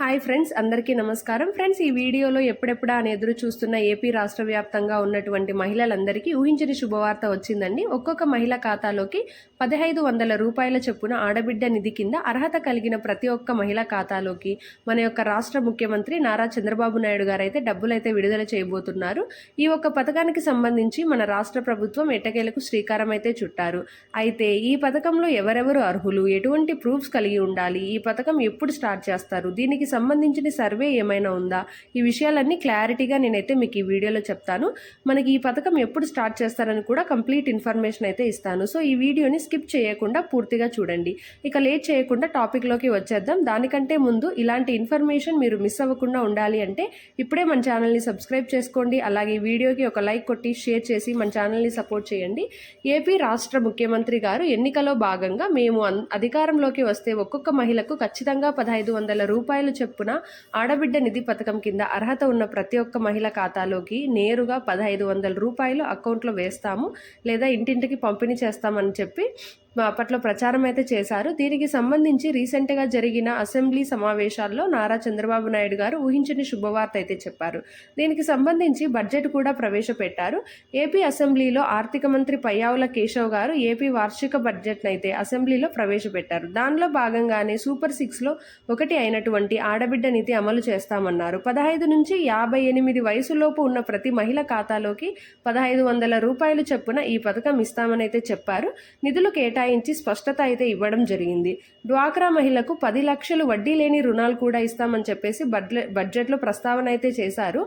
Hi friends, అందరికీ నమస్కారం. Friends, ఈ వీడియోలో ఎప్పుడెప్పుడా అని ఎదురు చూస్తున్న ఏపీ రాష్ట్ర వ్యాప్తంగా ఉన్నటువంటి మహిళలందరికీ ఊహించని శుభవార్త వచ్చిందండి. ఒక్కొక్క మహిళ ఖాతాలోకి 1500 రూపాయల చొప్పున ఆడబిడ్డ నిధి కింద అర్హత కలిగిన ప్రతి ఒక్క మహిళ ఖాతాలోకి మన యొక్క రాష్ట్ర ముఖ్యమంత్రి నారా చంద్రబాబు నాయుడు గారు అయితే డబ్బులైతే విడుదల చేయబోతున్నారు. ఈ ఒక్క పథకానికి సంబంధించి మన రాష్ట్ర ప్రభుత్వం ఎట్టకేలకు శ్రీకారం అయితే చుట్టారు. అయితే ఈ పథకంలో ఎవరెవరు అర్హులు, ఎటువంటి ప్రూఫ్స్ కలిగి ఉండాలి, ఈ పథకం ఎప్పుడు స్టార్ట్ చేస్తారు, దీనికి సంబంధించిన సర్వే ఏమైనా ఉందా, ఈ విషయాలన్నీ క్లారిటీగా నేనైతే మీకు ఈ వీడియోలో చెప్తాను. మనకి ఈ పథకం ఎప్పుడు స్టార్ట్ చేస్తారని కూడా కంప్లీట్ ఇన్ఫర్మేషన్ అయితే ఇస్తాను. సో ఈ వీడియోని స్కిప్ చేయకుండా పూర్తిగా చూడండి. ఇక లేట్ చేయకుండా టాపిక్లోకి వచ్చేద్దాం. దానికంటే ముందు ఇలాంటి ఇన్ఫర్మేషన్ మీరు మిస్ అవ్వకుండా ఉండాలి అంటే ఇప్పుడే మన ఛానల్ని సబ్స్క్రైబ్ చేసుకోండి. అలాగే వీడియోకి ఒక లైక్ కొట్టి షేర్ చేసి మన ఛానల్ని సపోర్ట్ చేయండి. ఏపీ రాష్ట్ర ముఖ్యమంత్రి గారు ఎన్నికలో భాగంగా మేము అధికారంలోకి వస్తే ఒక్కొక్క మహిళకు ఖచ్చితంగా 1500 రూపాయలు చెప్పున ఆడబిడ్డ నిధి పథకం కింద అర్హత ఉన్న ప్రతి ఒక్క మహిళ ఖాతాలోకి నేరుగా 1500 రూపాయలు అకౌంట్లో వేస్తాము లేదా ఇంటింటికి పంపిణీ చేస్తామని చెప్పి అప్పట్లో ప్రచారం అయితే చేశారు. దీనికి సంబంధించి రీసెంట్గా జరిగిన అసెంబ్లీ సమావేశాల్లో నారా చంద్రబాబు నాయుడు గారు ఊహించని శుభవార్త అయితే చెప్పారు. దీనికి సంబంధించి బడ్జెట్ కూడా ప్రవేశపెట్టారు. ఏపీ అసెంబ్లీలో ఆర్థిక మంత్రి పయ్యావుల కేశవ్ గారు ఏపీ వార్షిక బడ్జెట్ను అయితే అసెంబ్లీలో ప్రవేశపెట్టారు. దానిలో భాగంగానే సూపర్ 6లో ఒకటి అయినటువంటి ఆడబిడ్డ నిధి అమలు చేస్తామన్నారు. 15 నుంచి 58 వయసులోపు ఉన్న ప్రతి మహిళ ఖాతాలోకి 1500 రూపాయలు చొప్పున ఈ పథకం ఇస్తామని అయితే చెప్పారు. నిధులు కేటాయించి స్పష్టత అయితే ఇవ్వడం జరిగింది. డ్వాక్రా మహిళకు 10 లక్షలు వడ్డీ లేని రుణాలు కూడా ఇస్తామని చెప్పేసి బడ్జెట్లో ప్రస్తావన అయితే చేశారు.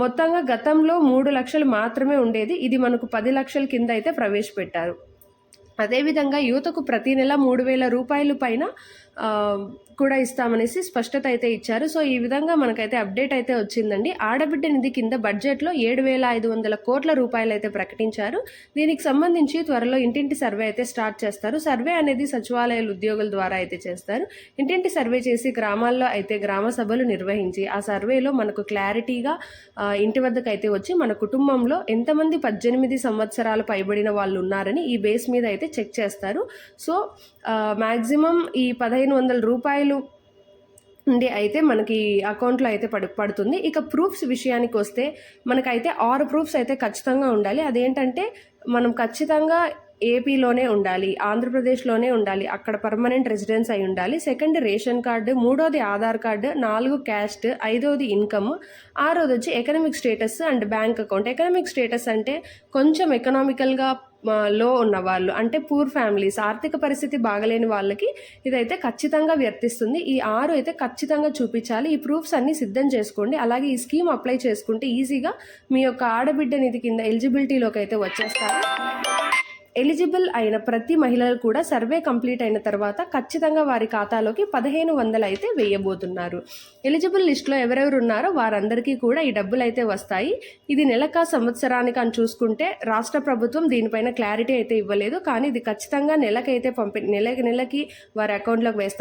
మొత్తంగా గతంలో 3 లక్షలు మాత్రమే ఉండేది, ఇది మనకు 10 లక్షల కింద అయితే ప్రవేశపెట్టారు. అదేవిధంగా యువతకు ప్రతి నెల 3000 రూపాయలు పైన కూడా ఇస్తామనేసి స్పష్టత అయితే ఇచ్చారు. సో ఈ విధంగా మనకైతే అప్డేట్ అయితే వచ్చిందండి. ఆడబిడ్డ నిధి కింద బడ్జెట్లో 7500 కోట్ల రూపాయలు అయితే ప్రకటించారు. దీనికి సంబంధించి త్వరలో ఇంటింటి సర్వే అయితే స్టార్ట్ చేస్తారు. సర్వే అనేది సచివాలయాల ఉద్యోగుల ద్వారా అయితే చేస్తారు. ఇంటింటి సర్వే చేసి గ్రామాల్లో అయితే గ్రామ సభలు నిర్వహించి ఆ సర్వేలో మనకు క్లారిటీగా ఇంటి వద్దకు అయితే వచ్చి మన కుటుంబంలో ఎంతమంది 18 సంవత్సరాలు పైబడిన వాళ్ళు ఉన్నారని ఈ బేస్ మీద అయితే చెక్ చేస్తారు. సో మ్యాక్సిమం ఈ 1500 రూపాయలు నుండి అయితే మనకి అకౌంట్లో అయితే పడుతుంది. ఇక ప్రూఫ్స్ విషయానికి వస్తే మనకైతే 6 ప్రూఫ్స్ అయితే ఖచ్చితంగా ఉండాలి. అదేంటంటే మనం ఖచ్చితంగా ఏపీలోనే ఉండాలి, ఆంధ్రప్రదేశ్లోనే ఉండాలి, అక్కడ పర్మనెంట్ రెసిడెన్స్ అయి ఉండాలి. సెకండ్ రేషన్ కార్డు, మూడోది ఆధార్ కార్డు, 4 క్యాస్ట్, 5వది ఇన్కమ్, 6వది వచ్చి economic status and bank account. Economic status అంటే కొంచెం ఎకనామికల్గా లో ఉన్నవాళ్ళు, అంటే పూర్ ఫ్యామిలీస్, ఆర్థిక పరిస్థితి బాగలేని వాళ్ళకి ఇదైతే ఖచ్చితంగా వర్తిస్తుంది. ఈ 6 అయితే ఖచ్చితంగా చూపించాలి. ఈ ప్రూఫ్స్ అన్నీ సిద్ధం చేసుకోండి. అలాగే ఈ స్కీమ్ అప్లై చేసుకుంటే ఈజీగా మీ యొక్క ఆడబిడ్డ నిధి కింద ఎలిజిబిలిటీలోకి అయితే వచ్చేస్తారు. ఎలిజిబుల్ అయిన ప్రతి మహిళలు కూడా సర్వే కంప్లీట్ అయిన తర్వాత ఖచ్చితంగా వారి ఖాతాలోకి 1500 అయితే వేయబోతున్నారు. ఎలిజిబుల్ లిస్టులో ఎవరెవరు ఉన్నారో వారందరికీ కూడా ఈ డబ్బులు అయితే వస్తాయి. ఇది నెలకా సంవత్సరానికి అని చూసుకుంటే రాష్ట్ర ప్రభుత్వం దీనిపైన క్లారిటీ అయితే ఇవ్వలేదు, కానీ ఇది ఖచ్చితంగా నెలకైతే నెలకి వారి అకౌంట్లోకి వేస్తారు.